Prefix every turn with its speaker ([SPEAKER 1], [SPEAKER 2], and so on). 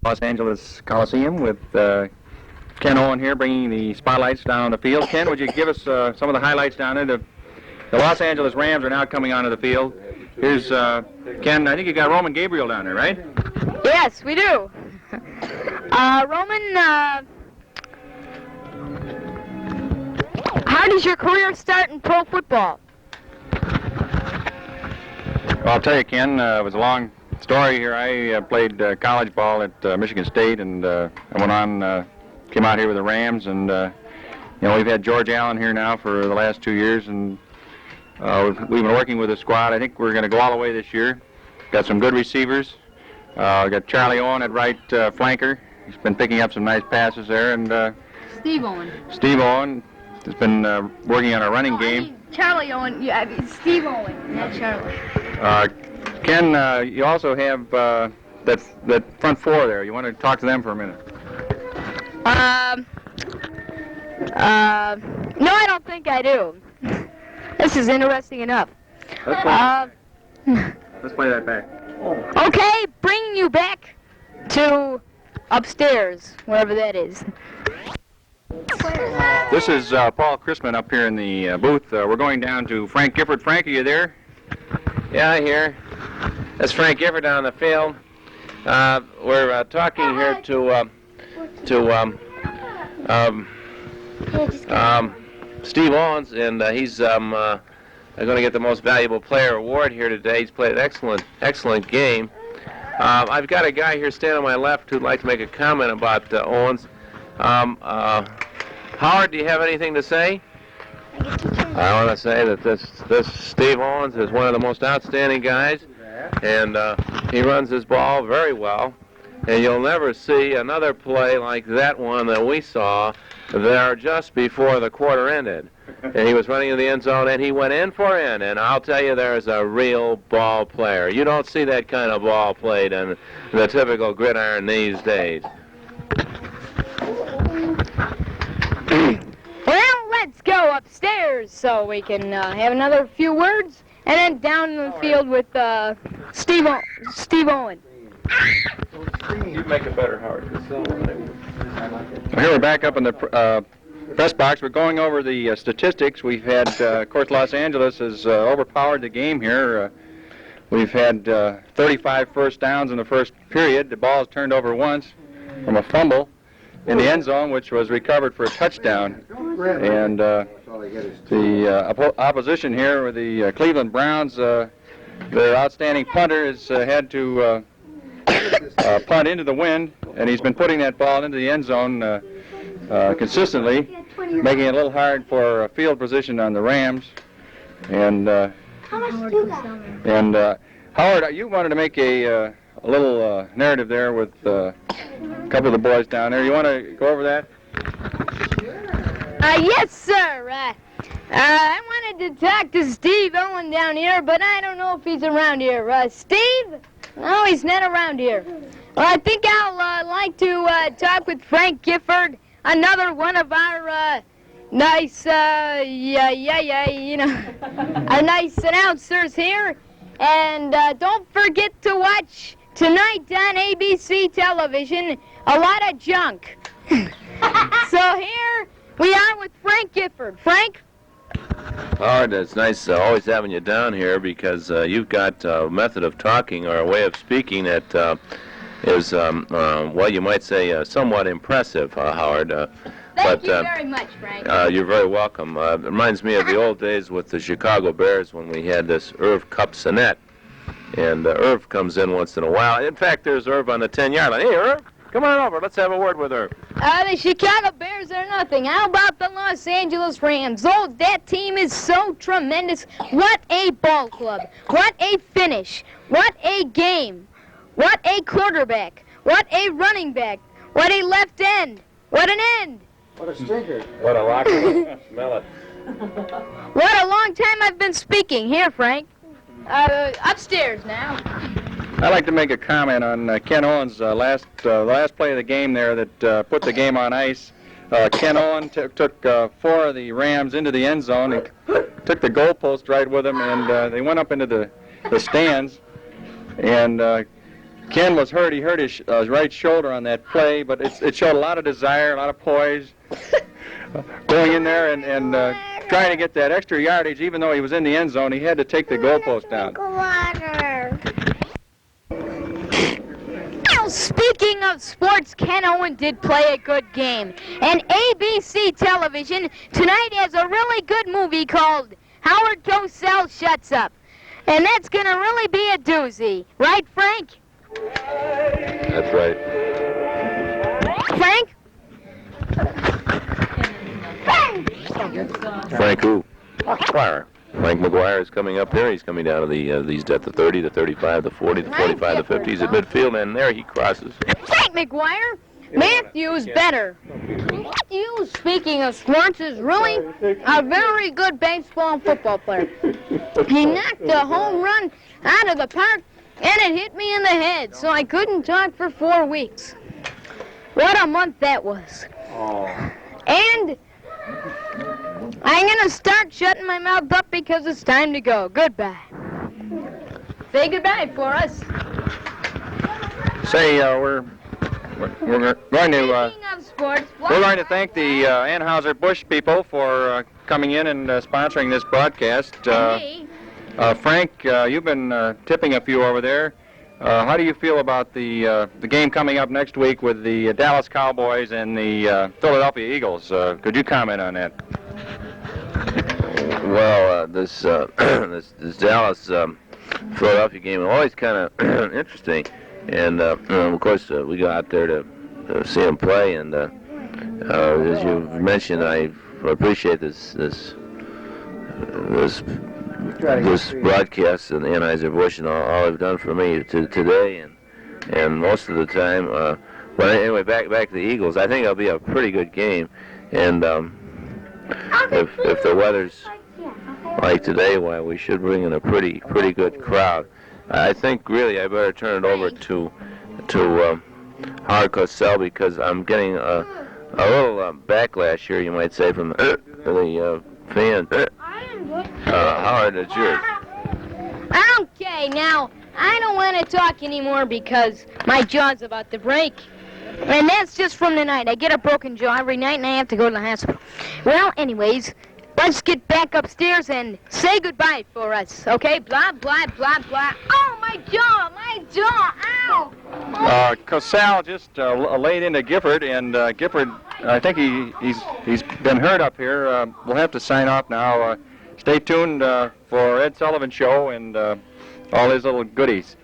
[SPEAKER 1] Los Angeles Coliseum with Ken Owen here bringing the spotlights down on the field. Ken, would you give us some of the highlights down there? The Los Angeles Rams are now coming onto the field. Here's Ken, I think you got Roman Gabriel down there, right?
[SPEAKER 2] Yes, we do. Roman, how does your career start in pro football?
[SPEAKER 1] Well, I'll tell you, Ken, it was a long story here. I played college ball at Michigan State, and I went on, came out here with the Rams, and we've had George Allen here now for the last 2 years, and we've been working with the squad. I think we're going to go all the way this year. Got some good receivers. Got Charlie Owen at right flanker. He's been picking up some nice passes there, and
[SPEAKER 2] Steve Owen.
[SPEAKER 1] Steve Owen has been working on a running game.
[SPEAKER 2] I mean, Charlie Owen. Yeah, I mean, Steve Owen, not Charlie.
[SPEAKER 1] Ken, you also have that front four there. You want to talk to them for a minute?
[SPEAKER 2] No, I don't think I do. This is interesting enough.
[SPEAKER 1] Let's play that back.
[SPEAKER 2] Okay, bringing you back to upstairs, wherever that is.
[SPEAKER 1] This is Paul Chrisman up here in the booth. We're going down to Frank Gifford. Frank, are you there?
[SPEAKER 3] Yeah, here. That's Frank Gifford down the field. We're talking here to Steve Owens, and he's going to get the Most Valuable Player award here today. He's played an excellent game. I've got a guy here standing on my left who'd like to make a comment about Owens. Howard, do you have anything to say? I want to say that this Steve Owens is one of the most outstanding guys, and he runs his ball very well. And you'll never see another play like that one that we saw there just before the quarter ended. And he was running in the end zone, and he went in for in. And I'll tell you, there's a real ball player. You don't see that kind of ball played in the typical gridiron these days.
[SPEAKER 2] Well, let's go upstairs so we can have another few words, and then down in the field with Steve Owen.
[SPEAKER 3] You make it better, Howard.
[SPEAKER 1] Here we're back up in the press box. We're going over the statistics. We've had, of course, Los Angeles has overpowered the game here. We've had 35 first downs in the first period. The ball has turned over once from a fumble in the end zone, which was recovered for a touchdown. And the opposition here with the Cleveland Browns, their outstanding punter has had to punt into the wind, and he's been putting that ball into the end zone consistently, making it a little hard for field position on the Rams. And Howard, you wanted to make a little narrative there with a couple of the boys down there. You want to go over that?
[SPEAKER 2] Yes, sir. I wanted to talk to Steve Owen down here, but I don't know if he's around here. Steve? No, he's not around here. Well, I think I'll like to talk with Frank Gifford, another one of our nice, our nice announcers here. And don't forget to watch tonight on ABC television, a lot of junk. So here we are with Frank Gifford. Frank?
[SPEAKER 3] Howard, it's nice always having you down here because you've got a method of talking or a way of speaking that is, well, you might say somewhat impressive, Howard.
[SPEAKER 2] Thank you very much, Frank.
[SPEAKER 3] You're very welcome. It reminds me of the old days with the Chicago Bears when we had this Irv Cup Sonnet. And Irv comes in once in a while. In fact, there's Irv on the 10-yard line. Hey, Irv, come on over. Let's have a word with Irv.
[SPEAKER 2] The Chicago Bears are nothing. How about the Los Angeles Rams? Oh, that team is so tremendous. What a ball club. What a finish. What a game. What a quarterback. What a running back. What a left end. What an end.
[SPEAKER 4] What a stinker.
[SPEAKER 3] What a locker. Smell it.
[SPEAKER 2] What a long time I've been speaking. Here, Frank. Upstairs now.
[SPEAKER 1] I'd like to make a comment on Ken Owen's last play of the game there that put the game on ice. Ken Owen took 4 of the Rams into the end zone and took the goalpost right with him, and they went up into the stands. And Ken was hurt. He hurt his right shoulder on that play, but it showed a lot of desire, a lot of poise, going in there and trying to get that extra yardage. Even though he was in the end zone, he had to take the goalpost down.
[SPEAKER 2] Now, speaking of sports, Ken Owen did play a good game. And ABC Television tonight has a really good movie called Howard Cosell Shuts Up. And that's going to really be a doozy. Right, Frank?
[SPEAKER 3] That's right.
[SPEAKER 2] Frank?
[SPEAKER 3] Frank who? McGuire. Frank McGuire is coming up there. He's coming down to these at the 30, the 35, the 40, the 45, the 50. He's at midfield, and there he crosses.
[SPEAKER 2] Frank McGuire. Matthew's better. Matthew, speaking of sports, is really a very good baseball and football player. He knocked a home run out of the park, and it hit me in the head, so I couldn't talk for 4 weeks. What a month that was. And I'm going to start shutting my mouth up because it's time to go. Goodbye. Say goodbye for us.
[SPEAKER 1] Say, we're going to
[SPEAKER 2] Speaking of sports,
[SPEAKER 1] we're going to thank the Anheuser-Busch people for coming in and sponsoring this broadcast.
[SPEAKER 2] Hey.
[SPEAKER 1] Frank, you've been tipping a few over there. How do you feel about the game coming up next week with the Dallas Cowboys and the Philadelphia Eagles? Could you comment on that?
[SPEAKER 3] Well, this Dallas Philadelphia game is always kind of interesting, and of course we go out there to see them play. And as you mentioned, I appreciate this broadcast and Anheuser-Busch and all they've done for me today and most of the time. But anyway, back to the Eagles. I think it'll be a pretty good game, and if the weather's like today, why we should bring in a pretty good crowd. I think really I better turn it over to Howard Cosell, because I'm getting a little backlash here, you might say, from the fans. Howard, it's yours.
[SPEAKER 2] Okay, now, I don't want to talk anymore because my jaw's about to break. And that's just from tonight. I get a broken jaw every night and I have to go to the hospital. Well, anyways, let's get back upstairs and say goodbye for us, okay? Blah, blah, blah, blah. Oh, my jaw, ow!
[SPEAKER 1] Cosell just laid into Gifford, and Gifford, I think he's been hurt up here. We'll have to sign off now. Stay tuned for Ed Sullivan Show and all his little goodies.